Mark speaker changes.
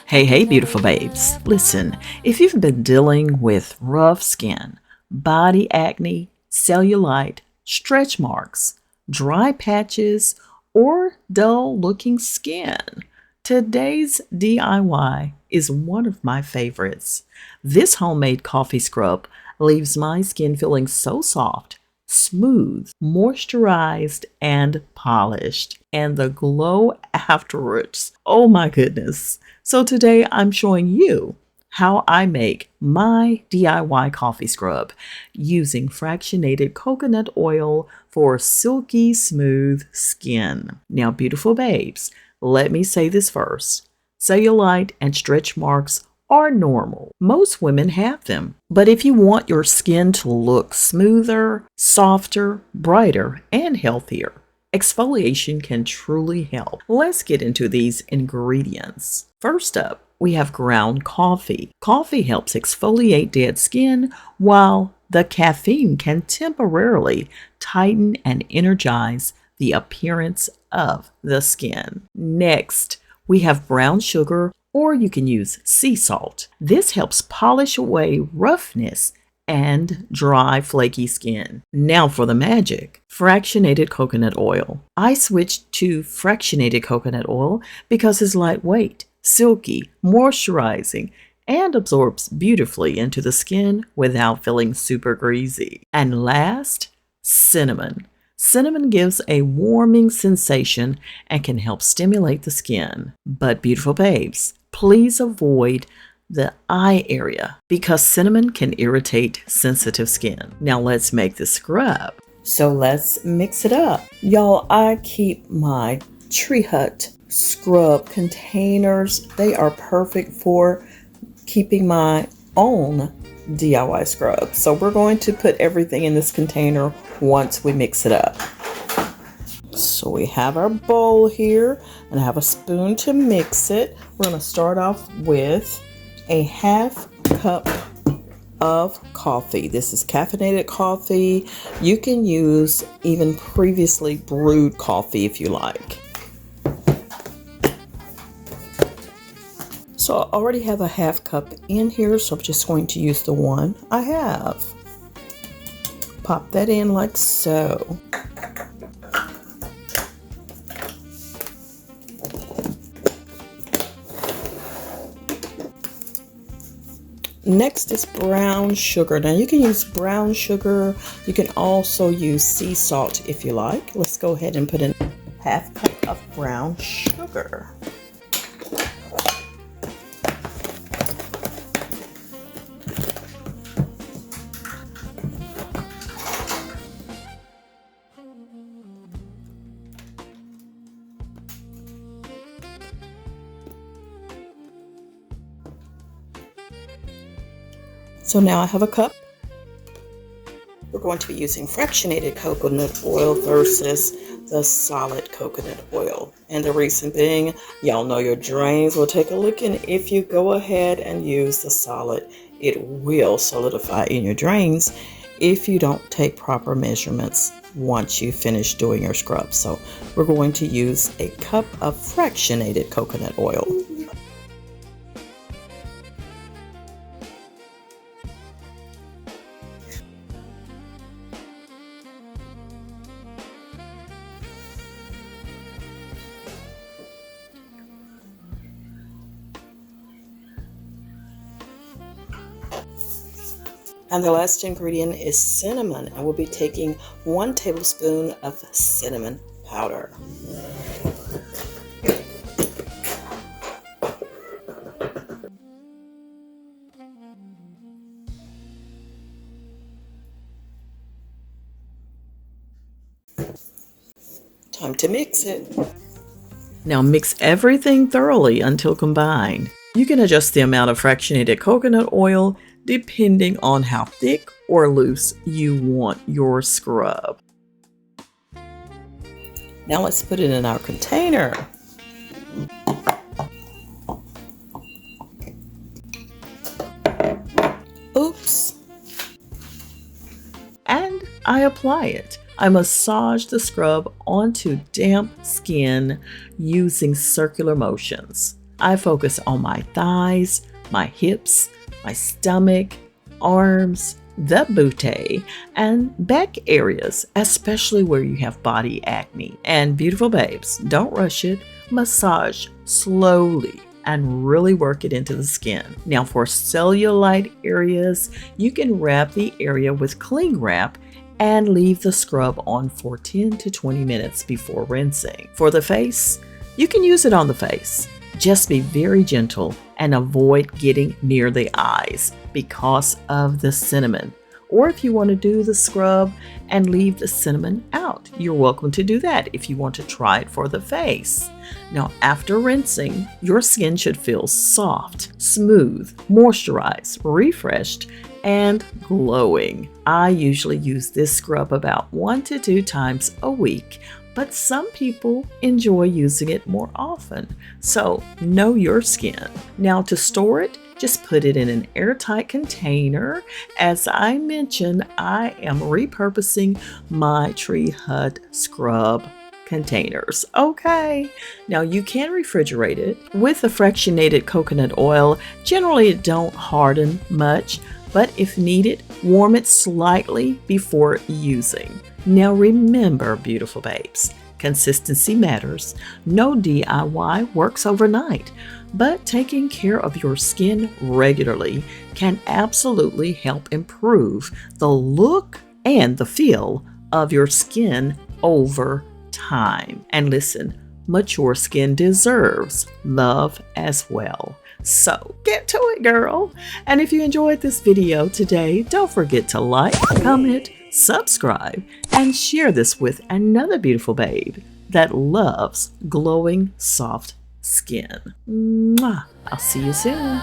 Speaker 1: Hey, hey, beautiful babes. Listen, if you've been dealing with rough skin, body acne, cellulite, stretch marks, dry patches, or dull looking skin, today's DIY is one of my favorites. This homemade coffee scrub leaves my skin feeling so soft, smooth, moisturized, and polished. And the glow afterwards. Oh my goodness. So today I'm showing you how I make my DIY coffee scrub using fractionated coconut oil for silky smooth skin. Now, beautiful babes, let me say this first. Cellulite and stretch marks are normal. Most women have them. But if you want your skin to look smoother, softer, brighter, and healthier, exfoliation can truly help. Let's get into these ingredients. First up, we have ground coffee. Coffee helps exfoliate dead skin, while the caffeine can temporarily tighten and energize the appearance of the skin. Next, we have brown sugar, or you can use sea salt. This helps polish away roughness and dry, flaky skin. Now for the magic. Fractionated coconut oil. I switched to fractionated coconut oil because it's lightweight, silky, moisturizing, and absorbs beautifully into the skin without feeling super greasy. And last, cinnamon. Cinnamon gives a warming sensation and can help stimulate the skin. But beautiful babes, please avoid the eye area because cinnamon can irritate sensitive skin. Now let's make the scrub. So let's mix it up. Y'all, I keep my Tree Hut scrub containers. They are perfect for keeping my own DIY scrub. So we're going to put everything in this container once we mix it up. So we have our bowl here and I have a spoon to mix it. We're going to start off with a half cup of coffee. This is caffeinated coffee. You can use even previously brewed coffee if you like. So I already have a half cup in here, so I'm just going to use the one I have. Pop that in like so. Next is brown sugar. Now you can use brown sugar. You can also use sea salt if you like. Let's go ahead and put in half cup of brown sugar. So now I have a cup. We're going to be using fractionated coconut oil versus the solid coconut oil. And the reason being, y'all know your drains will take a licking if you go ahead and use the solid. It will solidify in your drains if you don't take proper measurements once you finish doing your scrub. So we're going to use a cup of fractionated coconut oil. And the last ingredient is cinnamon, and we'll be taking 1 tablespoon of cinnamon powder. Time to mix it. Now mix everything thoroughly until combined. You can adjust the amount of fractionated coconut oil depending on how thick or loose you want your scrub. Now let's put it in our container. Oops. And I apply it. I massage the scrub onto damp skin using circular motions. I focus on my thighs, my hips, my stomach, arms, the booty, and back areas, especially where you have body acne. And beautiful babes, don't rush it. Massage slowly and really work it into the skin. Now for cellulite areas, you can wrap the area with cling wrap and leave the scrub on for 10 to 20 minutes before rinsing. For the face, you can use it on the face. Just be very gentle and avoid getting near the eyes because of the cinnamon. Or if you want to do the scrub and leave the cinnamon out, you're welcome to do that if you want to try it for the face. Now, after rinsing, your skin should feel soft, smooth, moisturized, refreshed, and glowing. I usually use this scrub about 1 to 2 times a week, but some people enjoy using it more often. So know your skin. Now to store it, just put it in an airtight container. As I mentioned, I am repurposing my Tree Hut scrub containers. Okay, now you can refrigerate it. With the fractionated coconut oil, generally it don't harden much, but if needed, warm it slightly before using. Now remember, beautiful babes, consistency matters. No DIY works overnight, but taking care of your skin regularly can absolutely help improve the look and the feel of your skin over time. And listen, mature skin deserves love as well. So get to it, girl. And if you enjoyed this video today, don't forget to like, comment, subscribe, and share this with another beautiful babe that loves glowing, soft skin. Mwah. I'll see you soon.